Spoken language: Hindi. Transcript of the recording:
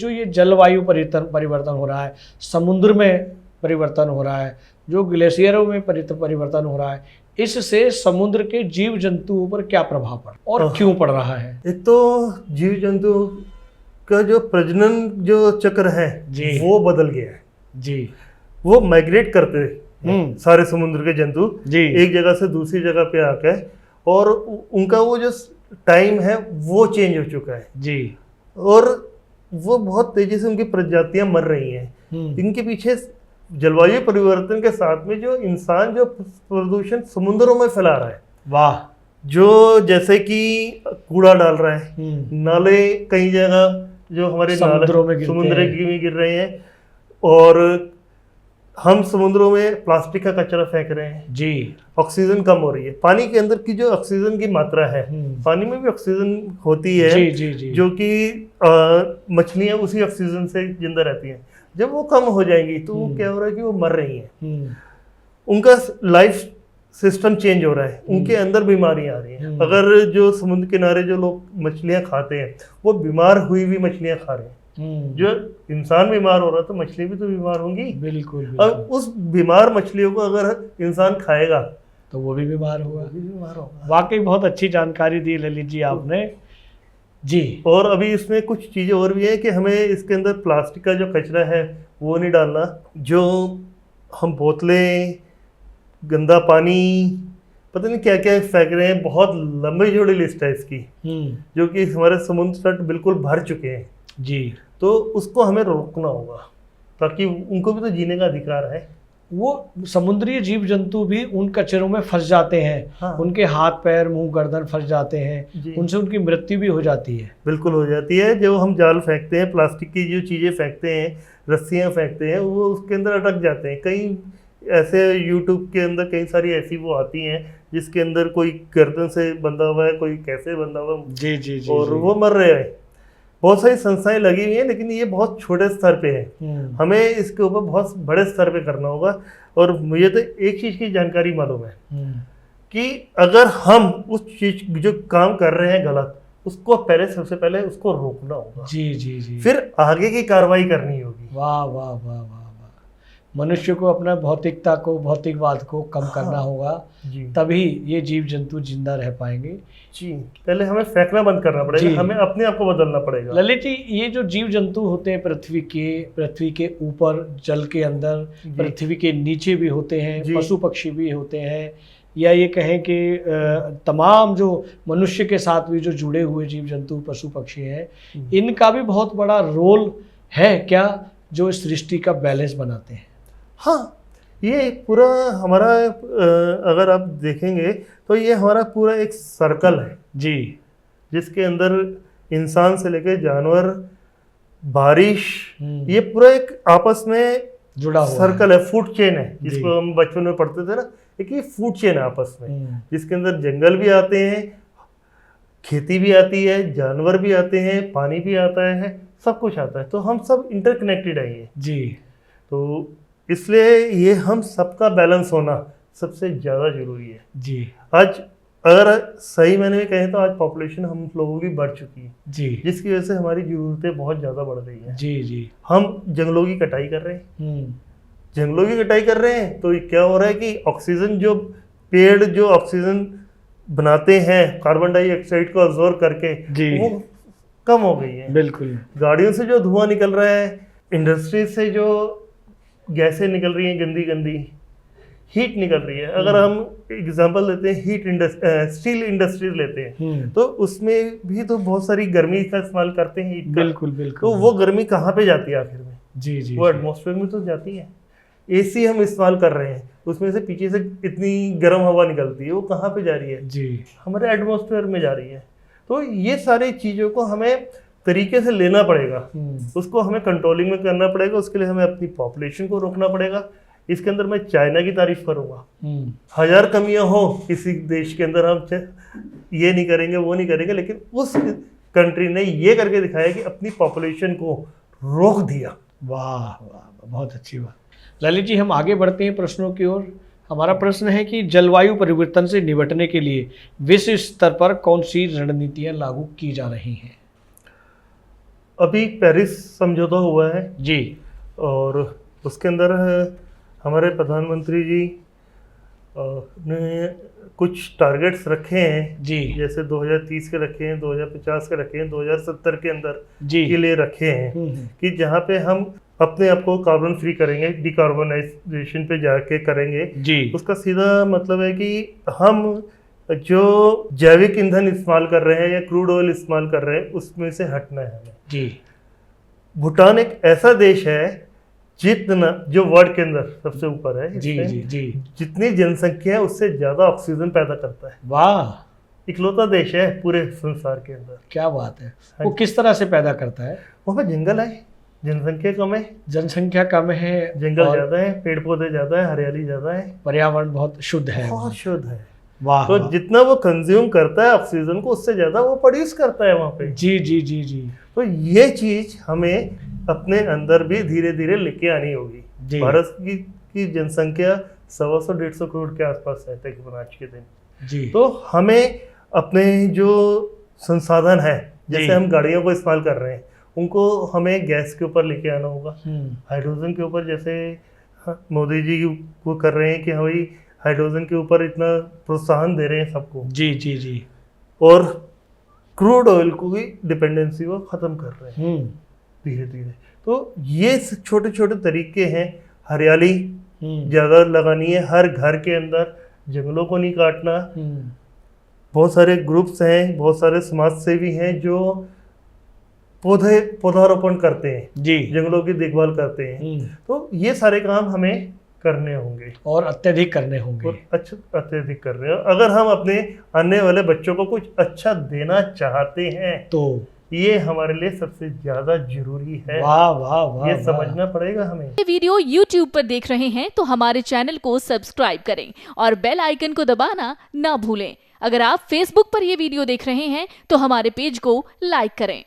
जो ये जलवायु परिवर्तन हो रहा है, समुद्र में परिवर्तन हो रहा है, जो ग्लेशियरों में परिवर्तन हो रहा है, इससे समुद्र के जीव जंतुओं पर क्या प्रभाव पड़ा और क्यों पड़ रहा है? एक तो जीव जंतु का जो प्रजनन जो चक्र है जी। वो बदल गया है जी। वो माइग्रेट करते हैं सारे समुद्र के जंतु जी। एक जगह से दूसरी जगह पे आके, और उनका वो जो टाइम है वो चेंज हो चुका है जी। और वो बहुत तेजी से उनकी प्रजातियां मर रही हैं। इनके पीछे जलवायु परिवर्तन के साथ में जो इंसान जो प्रदूषण समुद्रों में फैला रहा है, वाह, जो जैसे कि कूड़ा डाल रहा है, नाले कई जगह जो हमारे समुद्रों में समुद्र में गिर रहे हैं, और हम समुद्रों में प्लास्टिक का कचरा फेंक रहे हैं जी। ऑक्सीजन कम हो रही है। पानी के अंदर की जो ऑक्सीजन की मात्रा है, पानी में भी ऑक्सीजन होती है जी, जी, जी। जो कि मछलियां उसी ऑक्सीजन से जिंदा रहती हैं। जब वो कम हो जाएंगी तो वो क्या हो रहा है कि वो मर रही हैं, उनका लाइफ सिस्टम चेंज हो रहा है, उनके अंदर बीमारियां आ रही हैं। अगर जो समुद्र किनारे जो लोग मछलियां खाते हैं वो बीमार हुई हुई मछलियां खा रहे हैं, जो इंसान बीमार हो रहा तो मछली भी तो बीमार होंगी। बिल्कुल, बिल्कुल। अब उस बीमार मछलियों को अगर इंसान खाएगा तो वो भी बीमार होगा। वाकई बहुत अच्छी जानकारी दी ललित जी आपने जी। और अभी इसमें कुछ चीज़ें और भी है कि हमें इसके अंदर प्लास्टिक का जो कचरा है वो नहीं डालना, जो हम बोतलें, गंदा पानी, पता नहीं क्या क्या फेंक रहे हैं, बहुत लंबी जोड़ी लिस्ट है इसकी, जो कि हमारे समुद्र तट बिल्कुल भर चुके हैं जी। तो उसको हमें रोकना होगा ताकि उनको भी तो जीने का अधिकार है। वो समुद्री जीव जंतु भी उन कचरों में फंस जाते हैं। हाँ। उनके हाथ पैर मुंह गर्दन फंस जाते हैं, उनसे उनकी मृत्यु भी हो जाती है। बिल्कुल हो जाती है। जो हम जाल फेंकते हैं, प्लास्टिक की जो चीज़ें फेंकते हैं, रस्सियाँ फेंकते हैं, वो उसके अंदर अटक जाते हैं। कई ऐसे यूट्यूब के अंदर कई सारी ऐसी वो आती हैं जिसके अंदर कोई गर्दन से बंधा हुआ है, कोई कैसे बंधा हुआ है, जी जी जी, और जी। वो मर रहे हैं। बहुत सारी संस्थाएं लगी हुई हैं लेकिन ये बहुत छोटे स्तर पे है, हमें इसके ऊपर बहुत बड़े स्तर पे करना होगा। और मुझे तो एक चीज़ की जानकारी मालूम है कि अगर हम उस चीज जो काम कर रहे हैं गलत, उसको पहले सबसे पहले उसको रोकना होगा। जी जी जी। फिर आगे की कार्रवाई करनी होगी। वाह वाह वाह वाह वाह। मनुष्य को अपना भौतिकता को, भौतिकवाद को कम करना होगा, तभी ये जीव जंतु जिंदा रह पाएंगे। जी, पहले हमें फेंकना बंद करना पड़ेगा, हमें अपने आप को बदलना पड़ेगा। ललित जी, ये जो जीव जंतु होते हैं पृथ्वी के ऊपर, जल के अंदर, पृथ्वी के नीचे भी होते हैं, पशु पक्षी भी होते हैं, या ये कहें कि तमाम जो मनुष्य के साथ भी जो जुड़े हुए जीव जंतु पशु पक्षी हैं, इनका भी बहुत बड़ा रोल है क्या जो इस सृष्टि का बैलेंस बनाते हैं? हाँ, ये पूरा हमारा अगर आप देखेंगे तो ये हमारा पूरा एक सर्कल है जी, जिसके अंदर इंसान से लेकर जानवर, बारिश, ये पूरा एक आपस में जुड़ा हुआ सर्कल है, फूड चेन है, जिसको हम बचपन में पढ़ते थे ना, एक ये फूड चेन है आपस में, जिसके अंदर जंगल भी आते हैं, खेती भी आती है, जानवर भी आते हैं, पानी भी आता है, सब कुछ आता है। तो हम सब इंटरकनेक्टेड है ये जी। तो इसलिए ये हम सबका बैलेंस होना सबसे ज़्यादा जरूरी है जी। आज अगर सही मैंने भी कहें तो आज पॉपुलेशन हम लोगों की बढ़ चुकी है जी, जिसकी वजह से हमारी ज़रूरतें बहुत ज़्यादा बढ़ रही हैं। जी जी। हम जंगलों की कटाई कर रहे हैं, जंगलों की कटाई कर रहे हैं तो क्या हो रहा है कि ऑक्सीजन, जो पेड़ जो ऑक्सीजन बनाते हैं कार्बन डाइऑक्साइड को अब्जॉर्ब करके, वो कम हो गई है। बिल्कुल। गाड़ियों से जो धुआं निकल रहा है, इंडस्ट्री से जो गैसें निकल रही हैं, गंदी गंदी हीट निकल रही है। अगर हम एग्जांपल लेते हैं हीट स्टील इंडस्ट्रीज लेते हैं तो उसमें भी तो बहुत सारी गर्मी का इस्तेमाल करते हैं, हीट का। बिल्कुल बिल्कुल। तो वो गर्मी कहाँ पे जाती है आखिर में? जी जी। वो एटमॉस्फेयर में तो जाती है। एसी हम इस्तेमाल कर रहे हैं, उसमें से पीछे से इतनी गर्म हवा निकलती है, वो कहाँ पे जा रही है? जी, हमारे एटमॉस्फेयर में जा रही है। तो ये सारी चीज़ों को हमें तरीके से लेना पड़ेगा, उसको हमें कंट्रोलिंग में करना पड़ेगा। उसके लिए हमें अपनी पॉपुलेशन को रोकना पड़ेगा। इसके अंदर मैं चाइना की तारीफ करूंगा, 1000 कमियां हो किसी देश के अंदर, हम ये नहीं करेंगे वो नहीं करेंगे, लेकिन उस कंट्री ने ये करके दिखाया कि अपनी पॉपुलेशन को रोक दिया। वाह वाह, बहुत अच्छी बात। ललित जी, हम आगे बढ़ते हैं प्रश्नों की ओर। हमारा प्रश्न है कि जलवायु परिवर्तन से निपटने के लिए विश्व स्तर पर कौन सी रणनीतियां लागू की जा रही हैं? अभी पेरिस समझौता हुआ है जी, और उसके अंदर हमारे प्रधानमंत्री जी ने कुछ टारगेट्स रखे हैं जी, जैसे 2030 के रखे हैं, 2050 के रखे हैं, 2070 के अंदर जी, के लिए रखे हैं कि जहाँ पे हम अपने आप को कार्बन फ्री करेंगे, डिकार्बोनाइजेशन पे जाके करेंगे। जी, उसका सीधा मतलब है कि हम जो जैविक ईंधन इस्तेमाल कर रहे हैं या क्रूड ऑयल इस्तेमाल कर रहे हैं उसमें से हटना है हमें। जी, भूटान एक ऐसा देश है जितना जो वर्ल्ड के अंदर सबसे ऊपर है, जी, जी, जी, जितनी जनसंख्या है उससे ज्यादा ऑक्सीजन पैदा करता है। वाह, इकलौता देश है पूरे संसार के अंदर। क्या बात है। वो किस तरह से पैदा करता है? वहाँ पे जंगल है, जनसंख्या कम है, जनसंख्या कम है, जंगल ज्यादा है, पेड़ पौधे ज्यादा है, हरियाली ज्यादा है, पर्यावरण बहुत शुद्ध है, बहुत शुद्ध है। वाह, तो वाह। जितना वो कंज्यूम करता है ऑक्सीजन को उससे ज्यादा वो प्रोड्यूस करता है वहाँ पे। जी, जी, जी, जी, तो ये चीज हमें अपने अंदर भी धीरे धीरे लेके आनी होगी। जी। भारत की जनसंख्या 125-150 करोड़ के आसपास है तकरीबन आज के दिन। जी, तो हमें अपने जो संसाधन है, जैसे जी। हम गाड़ियों को इस्तेमाल कर रहे हैं, उनको हमें गैस के ऊपर लेके आना होगा, हम्म, हाइड्रोजन के ऊपर। जैसे मोदी जी वो कर रहे हैं कि हाँ भाई हाइड्रोजन के ऊपर इतना प्रोत्साहन दे रहे हैं सबको, जी, जी, जी, और क्रूड ऑयल को भी डिपेंडेंसी को ख़त्म कर रहे हैं धीरे धीरे। तो ये छोटे छोटे तरीके हैं। हरियाली ज़्यादा लगानी है हर घर के अंदर, जंगलों को नहीं काटना। बहुत सारे ग्रुप्स हैं, बहुत सारे समाज सेवी हैं जो पौधारोपण करते हैं, जी, जंगलों की देखभाल करते हैं। तो ये सारे काम हमें करने होंगे और अत्यधिक करने होंगे, और अत्यधिक कर रहे हैं। अगर हम अपने आने वाले बच्चों को कुछ अच्छा देना चाहते हैं तो ये हमारे लिए सबसे ज्यादा जरूरी है। वाह, वाह, वाह, ये वाह। समझना पड़ेगा हमें। ये वीडियो YouTube पर देख रहे हैं तो हमारे चैनल को सब्सक्राइब करें और बेल आइकन को दबाना ना भूलें। अगर आप Facebook पर ये वीडियो देख रहे हैं तो हमारे पेज को लाइक करें।